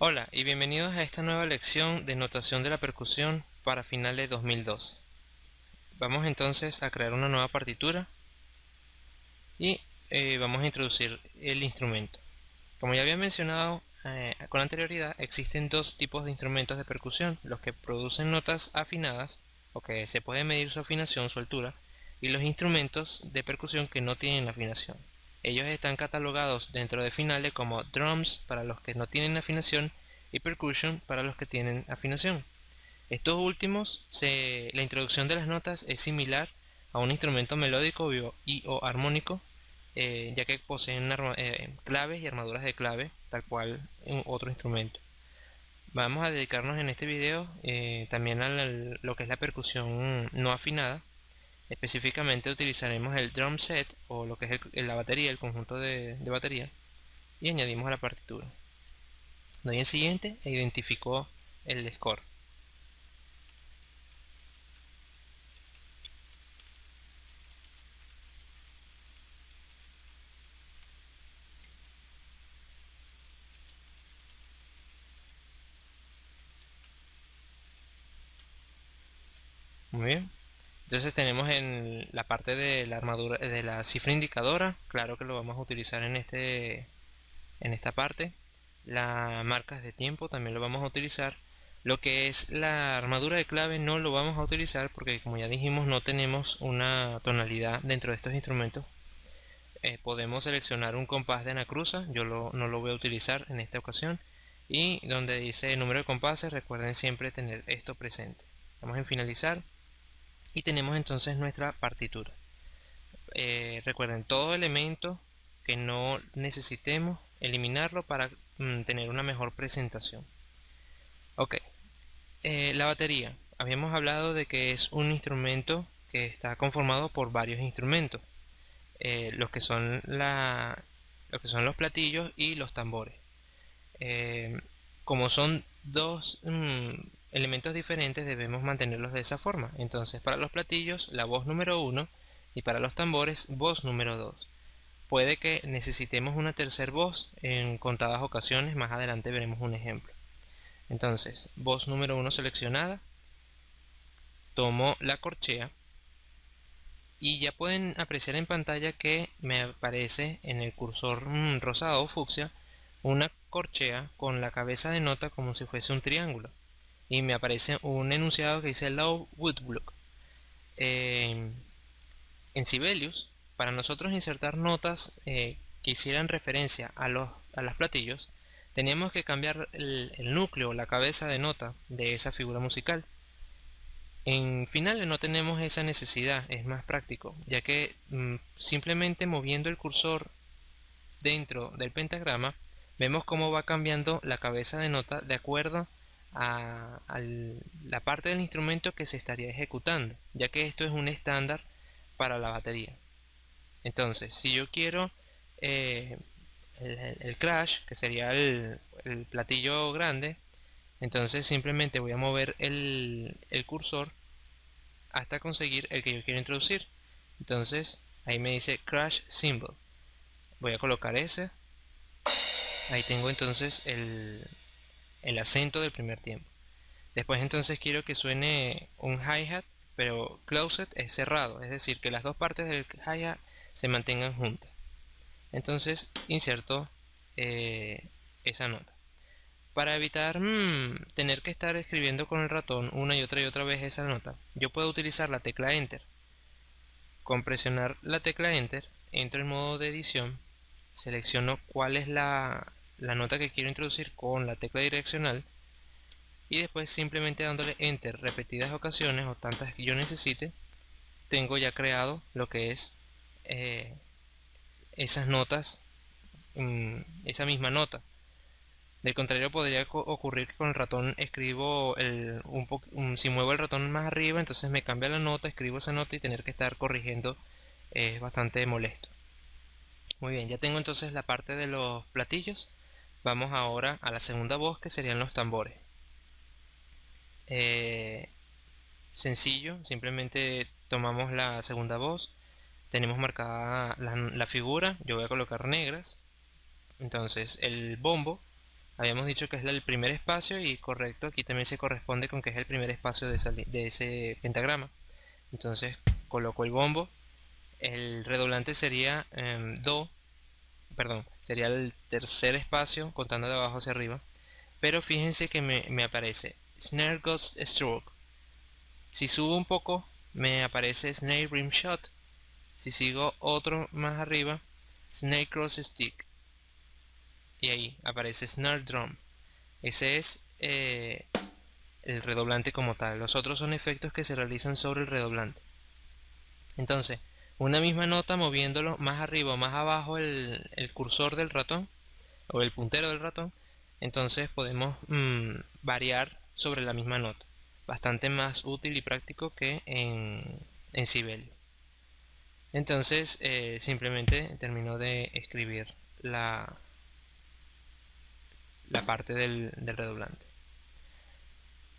Hola y bienvenidos a esta nueva lección de notación de la percusión para finales 2012. Vamos entonces a crear una nueva partitura y vamos a introducir el instrumento. Como ya había mencionado con anterioridad, existen dos tipos de instrumentos de percusión: los que producen notas afinadas o que se puede medir su afinación, su altura, y los instrumentos de percusión que no tienen afinación. Ellos están catalogados dentro de Finale como drums para los que no tienen afinación y percussion para los que tienen afinación. Estos últimos, la introducción de las notas es similar a un instrumento melódico o armónico, ya que poseen claves y armaduras de clave, tal cual otro instrumento. Vamos a dedicarnos en este video también a lo que es la percusión no afinada. Específicamente utilizaremos el drum set, o lo que es la batería, el conjunto de batería, y añadimos a la partitura. Doy en siguiente e identifico el score. Muy bien. Entonces tenemos en la parte de la armadura de la cifra indicadora, claro que lo vamos a utilizar en esta parte. Las marcas de tiempo también lo vamos a utilizar. Lo que es la armadura de clave no lo vamos a utilizar porque, como ya dijimos, no tenemos una tonalidad dentro de estos instrumentos. Podemos seleccionar un compás de anacruza, no lo voy a utilizar en esta ocasión. Y donde dice número de compases, recuerden siempre tener esto presente. Vamos en finalizar y tenemos entonces nuestra partitura. Recuerden, todo elemento que no necesitemos eliminarlo para tener una mejor presentación. Ok, la batería. Habíamos hablado de que es un instrumento que está conformado por varios instrumentos, los que son los platillos y los tambores. Como son dos elementos diferentes, debemos mantenerlos de esa forma. Entonces, para los platillos, la voz número 1, y para los tambores, voz número 2. Puede que necesitemos una tercera voz en contadas ocasiones, más adelante veremos un ejemplo. Entonces, voz número 1 seleccionada, tomo la corchea y ya pueden apreciar en pantalla que me aparece en el cursor rosado o fucsia una corchea con la cabeza de nota como si fuese un triángulo, y me aparece un enunciado que dice Low Woodblock. En Sibelius, para nosotros insertar notas que hicieran referencia a los platillos, teníamos que cambiar el núcleo, la cabeza de nota de esa figura musical. En Finale no tenemos esa necesidad, es más práctico, ya que simplemente moviendo el cursor dentro del pentagrama vemos cómo va cambiando la cabeza de nota de acuerdo a la parte del instrumento que se estaría ejecutando, ya que esto es un estándar para la batería. Entonces, si yo quiero eh, el crash, que sería el platillo grande, entonces simplemente voy a mover el cursor hasta conseguir el que yo quiero introducir. Entonces ahí me dice crash symbol, voy a colocar ese. Ahí tengo entonces el acento del primer tiempo. Después entonces quiero que suene un hi-hat, pero closed es cerrado, es decir, que las dos partes del hi-hat se mantengan juntas. Entonces inserto esa nota. Para evitar tener que estar escribiendo con el ratón una y otra vez esa nota, yo puedo utilizar la tecla Enter. Con presionar la tecla Enter, entro en modo de edición, selecciono cuál es la nota que quiero introducir con la tecla direccional, y después simplemente dándole Enter repetidas ocasiones o tantas que yo necesite, tengo ya creado lo que es esas notas, esa misma nota. Del contrario, podría ocurrir que con el ratón escribo si muevo el ratón más arriba, entonces me cambia la nota, escribo esa nota y tener que estar corrigiendo es bastante molesto. Muy bien, ya tengo entonces la parte de los platillos. Vamos ahora a la segunda voz, que serían los tambores. Eh, Sencillo, simplemente tomamos la segunda voz, tenemos marcada la figura, yo voy a colocar negras. Entonces el bombo Habíamos dicho que es el primer espacio y correcto, aquí también se corresponde con que es el primer espacio de ese pentagrama. Entonces coloco el bombo, el redoblante sería do, perdón, sería el tercer espacio contando de abajo hacia arriba, pero fíjense que me aparece Snare Ghost Stroke. Si subo un poco me aparece Snare Rim Shot. Si sigo otro más arriba, Snare Cross Stick, y ahí aparece Snare Drum. Ese es el redoblante como tal. Los otros son efectos que se realizan sobre el redoblante. Entonces, una misma nota moviéndolo más arriba o más abajo el cursor del ratón o el puntero del ratón, entonces podemos variar sobre la misma nota. Bastante más útil y práctico que en Sibelius. Entonces simplemente termino de escribir la parte del redoblante.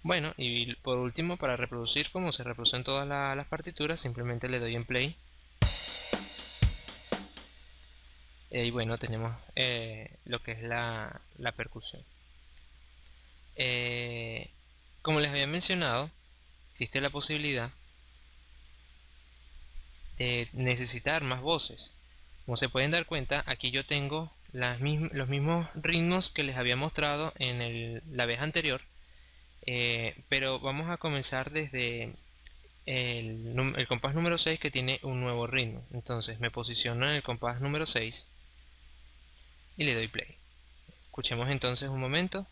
Bueno, y por último, para reproducir como se reproducen todas las partituras, simplemente le doy en play. Y bueno, tenemos lo que es la percusión. Como les había mencionado, existe la posibilidad de necesitar más voces. Como se pueden dar cuenta, aquí yo tengo los mismos ritmos que les había mostrado en la vez anterior, pero vamos a comenzar desde el compás número 6, que tiene un nuevo ritmo. Entonces me posiciono en el compás número 6 y le doy play. Escuchemos entonces un momento.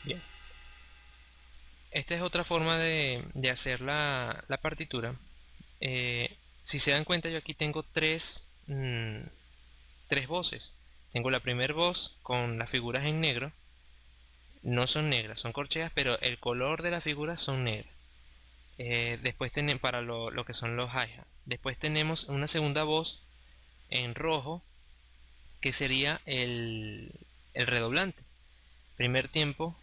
Bien. Esta es otra forma de hacer la partitura. Si se dan cuenta, yo aquí tengo tres voces. Tengo la primera voz con las figuras en negro. No son negras, son corcheas, pero el color de las figuras son negras. Después tenemos para lo que son los hi-hat. Después tenemos una segunda voz en rojo, que sería el redoblante. Primer tiempo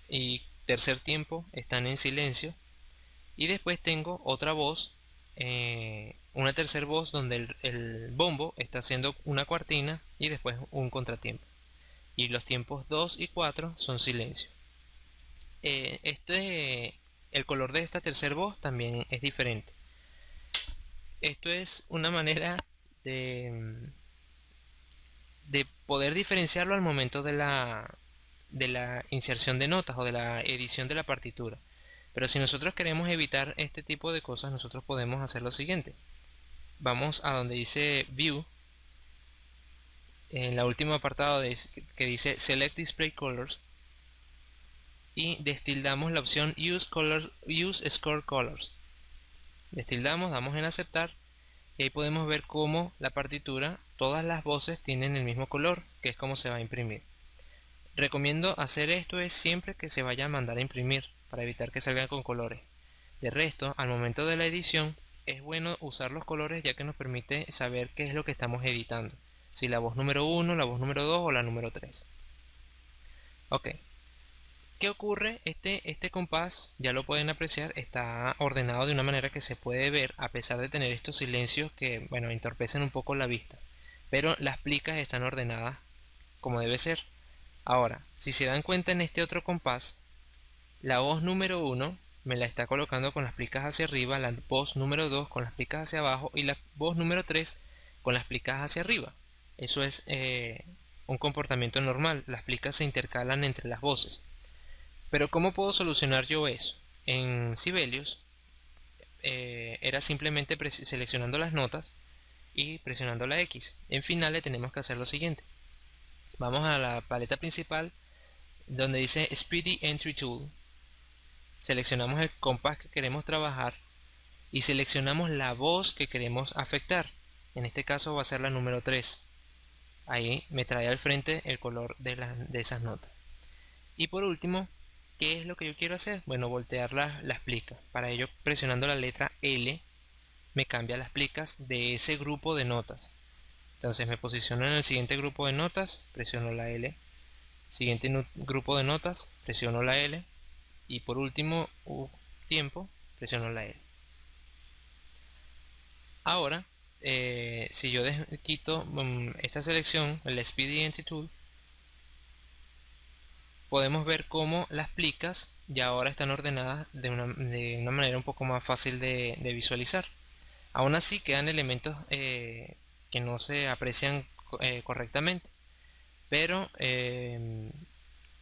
y tercer tiempo están en silencio. Y después tengo otra voz, una tercera voz donde el bombo está haciendo una cuartina y después un contratiempo. Y los tiempos 2 y 4 son silencio. El color de esta tercera voz también es diferente. Esto es una manera de poder diferenciarlo al momento de la inserción de notas o de la edición de la partitura. Pero si nosotros queremos evitar este tipo de cosas, nosotros podemos hacer lo siguiente. Vamos a donde dice View, en la última apartado que dice Select Display Colors, y destildamos la opción Use Score Colors. Destildamos, damos en aceptar, y ahí podemos ver cómo la partitura, todas las voces tienen el mismo color, que es como se va a imprimir. Recomiendo hacer esto es siempre que se vaya a mandar a imprimir, para evitar que salgan con colores. De resto, al momento de la edición, es bueno usar los colores, ya que nos permite saber qué es lo que estamos editando. Si la voz número 1, la voz número 2 o la número 3. Ok. ¿Qué ocurre? Este compás, ya lo pueden apreciar, está ordenado de una manera que se puede ver, a pesar de tener estos silencios que, bueno, entorpecen un poco la vista. Pero las plicas están ordenadas como debe ser. Ahora, si se dan cuenta, en este otro compás, la voz número 1 me la está colocando con las plicas hacia arriba, la voz número 2 con las plicas hacia abajo y la voz número 3 con las plicas hacia arriba. Eso es un comportamiento normal, las plicas se intercalan entre las voces. Pero ¿cómo puedo solucionar yo eso? En Sibelius era simplemente seleccionando las notas y presionando la X. En Finale tenemos que hacer lo siguiente. Vamos a la paleta principal donde dice Speedy Entry Tool. Seleccionamos el compás que queremos trabajar y seleccionamos la voz que queremos afectar. En este caso va a ser la número 3. Ahí me trae al frente el color de esas notas. Y por último, ¿qué es lo que yo quiero hacer? Bueno, voltear las plicas. Para ello, presionando la letra L, me cambia las plicas de ese grupo de notas. Entonces me posiciono en el siguiente grupo de notas, presiono la L. Siguiente grupo de notas, presiono la L. Y por último tiempo, presiono la L. Ahora si yo quito esta selección, el Expedient Tool, podemos ver cómo las plicas ya ahora están ordenadas de una manera un poco más fácil de visualizar. Aún así quedan elementos que no se aprecian correctamente, pero ese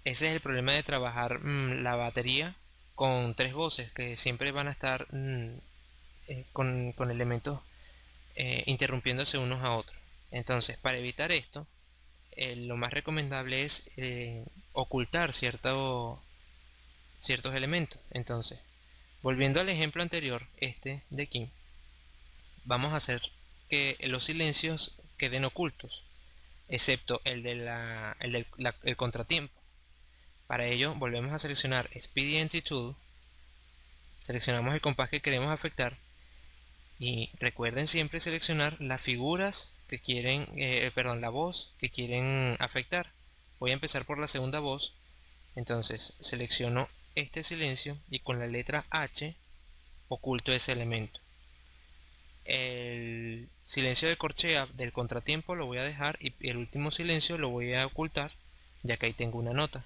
es el problema de trabajar la batería con tres voces que siempre van a estar con elementos interrumpiéndose unos a otros. Entonces, para evitar esto, lo más recomendable es ocultar ciertos elementos. Entonces, volviendo al ejemplo anterior, este de aquí, vamos a hacer que los silencios queden ocultos, excepto el contratiempo. Para ello, volvemos a seleccionar Expedient Tool, seleccionamos el compás que queremos afectar y recuerden siempre seleccionar las figuras que quieren, perdón, la voz que quieren afectar. Voy a empezar por la segunda voz. Entonces selecciono este silencio y con la letra H oculto ese elemento. El silencio de corchea del contratiempo lo voy a dejar y el último silencio lo voy a ocultar, ya que ahí tengo una nota.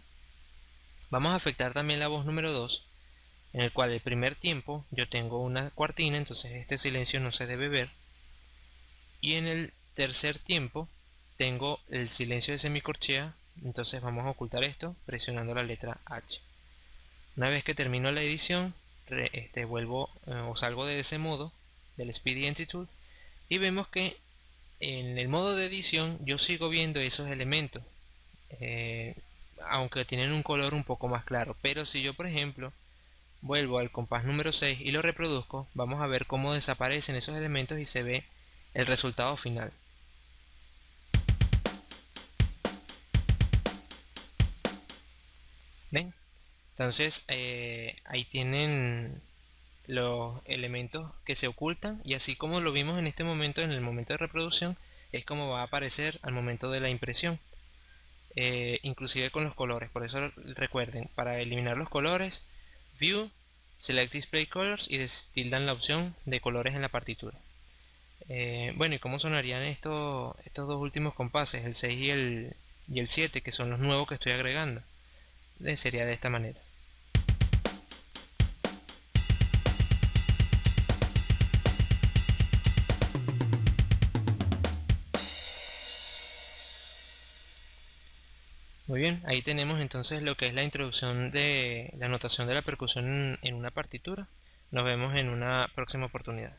Vamos a afectar también la voz número 2, en el cual el primer tiempo yo tengo una cuartina, entonces este silencio no se debe ver. Y en el tercer tiempo tengo el silencio de semicorchea, entonces vamos a ocultar esto presionando la letra H. Una vez que termino la edición, vuelvo o salgo de ese modo del Expedient Tool y vemos que en el modo de edición yo sigo viendo esos elementos, aunque tienen un color un poco más claro. Pero si yo, por ejemplo, vuelvo al compás número 6 y lo reproduzco, vamos a ver cómo desaparecen esos elementos y se ve el resultado final. ¿Ven? Entonces ahí tienen los elementos que se ocultan y así como lo vimos en este momento, en el momento de reproducción, es como va a aparecer al momento de la impresión, inclusive con los colores. Por eso recuerden, para eliminar los colores, View, Select Display Colors y tildan la opción de colores en la partitura. Bueno, ¿y cómo sonarían estos dos últimos compases, el 6 y el 7, que son los nuevos que estoy agregando? Sería de esta manera. Muy bien, ahí tenemos entonces lo que es la introducción de la notación de la percusión en una partitura. Nos vemos en una próxima oportunidad.